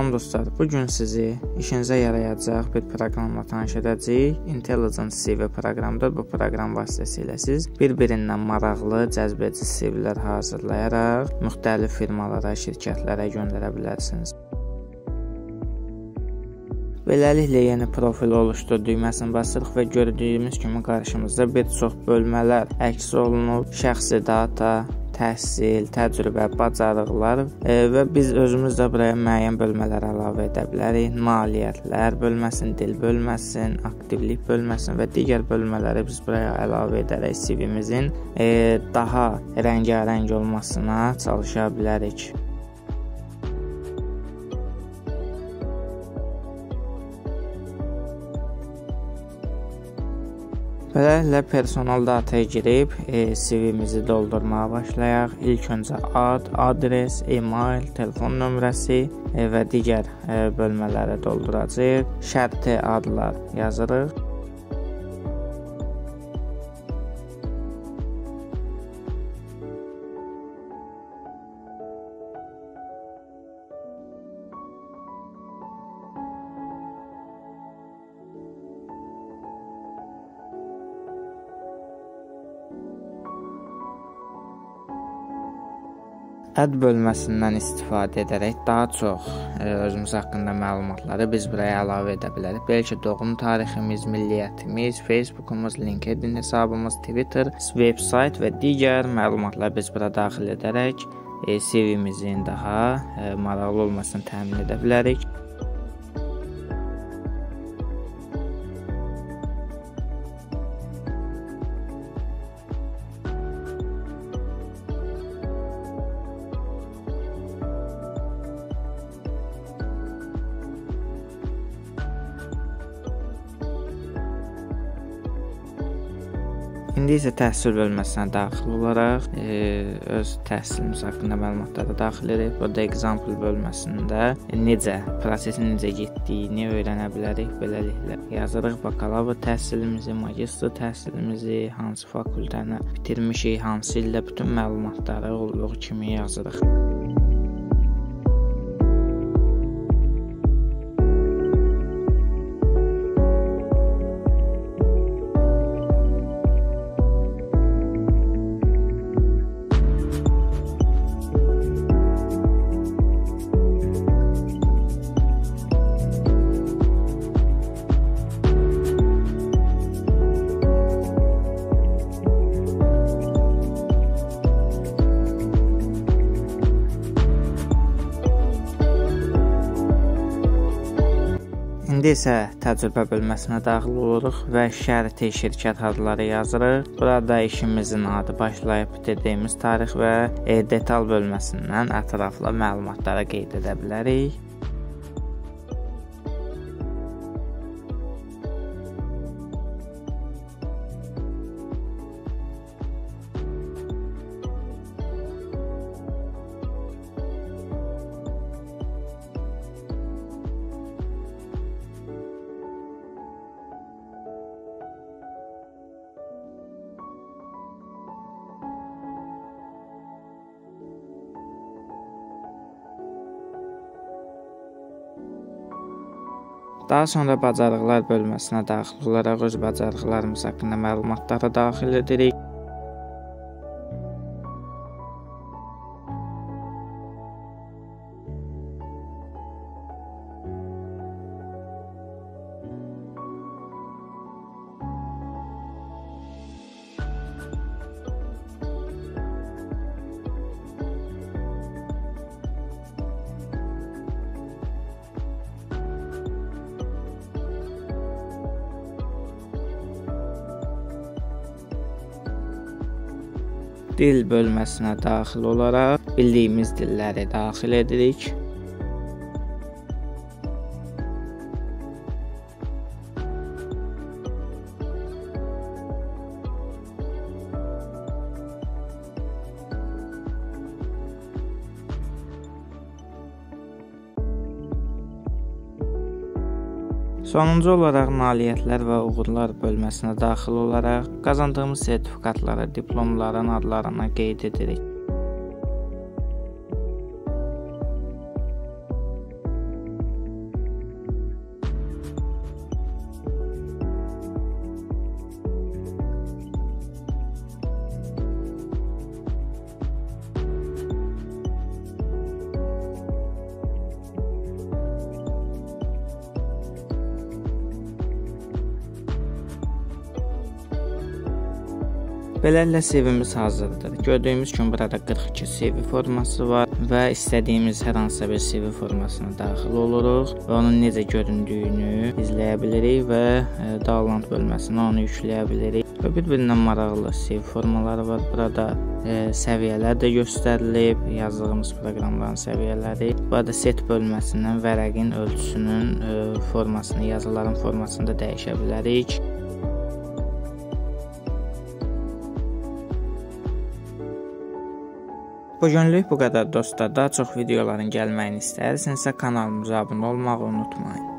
Salam dostlar, bugün sizi işinizə yarayacaq bir proqramla tanış edəcəyik. Intelligent CV proqramıdır. Bu proqram vasitəsilə siz bir-birindən maraqlı, cəzbedici CV-lər hazırlayaraq müxtəlif firmalara, şirkətlərə göndərə bilərsiniz. Beləliklə yeni profil oluşdur düyməsini basırıq və gördüyümüz kimi qarşımızda bir çox bölmələr əks olunub. Şəxsi data, təhsil, təcrübə, bacarıqlar və biz özümüz də buraya müəyyən bölmələr əlavə edə bilərik. Nailiyyətlər bölməsin, dil bölməsin, aktivlik bölməsin və digər bölmələri biz buraya əlavə edərək CV-mizin daha rəngarəng olmasına çalışa bilərik. Beləliklə personal dataya girib CV-mizi doldurmağa başlayaq. İlk öncə ad, adres, e-mail, telefon nömrəsi və digər bölmələri dolduracağıq. Şərti adlar yazırıq. Ad bölməsindən istifadə edərək daha çox özümüz haqqında məlumatları biz buraya əlavə edə bilərik. Belki doğum tariximiz, milliyyətimiz, Facebookumuz, LinkedIn hesabımız, Twitter, veb-sayt və digər məlumatları biz bura daxil edərək CV-mizin daha maraqlı olmasını təmin edə bilərik. İndi isə təhsil bölməsinə daxil olaraq öz təhsilimiz haqqında məlumatları daxil edək. Burada example bölməsində prosesin necə getdiyini öyrənə bilərik. Beləliklə yazırıq bakalavr təhsilimizi, magistr təhsilimizi, hansı fakültəni bitirmişik, hansı ildə bütün məlumatları olduğu kimi yazırıq. İndi isə təcrübə bölməsinə daxil oluruq və şərti şirkət adları yazırıq. Burada işimizin adı, başlayıb bitirdiyimiz tarix və detal bölməsindən ətraflı məlumatları qeyd edə bilərik. Daha sonra bacarıqlar bölməsinə daxil olaraq öz bacarıqlarımız haqqında məlumatları daxil edirik. Dil bölməsinə daxil olaraq bildiyimiz dilləri daxil edirik. Sonuncu olaraq nailiyyətlər və uğurlar bölməsinə daxil olaraq qazandığımız sertifikatları, diplomların adlarına qeyd edirik. Beləliklə CV-miz hazırdır. Gördüyümüz kimi burada 42 CV forması var və istədiyimiz hər hansısa bir CV formasına daxil oluruq və onun necə göründüyünü izləyə bilirik və download bölməsinə onu yükləyə bilirik. Və bir-birindən maraqlı CV formaları var. Burada səviyyələr də göstərilib, yazdığımız proqramların səviyyələri. Burada set bölməsindən vərəqin ölçüsünün formasını, yazıların formasını da dəyişə bilərik. Bugünlük bu qədər dostlar. Daha çox videoların gəlməyini istəyirsinizsə kanalımıza abunə olmağı unutmayın.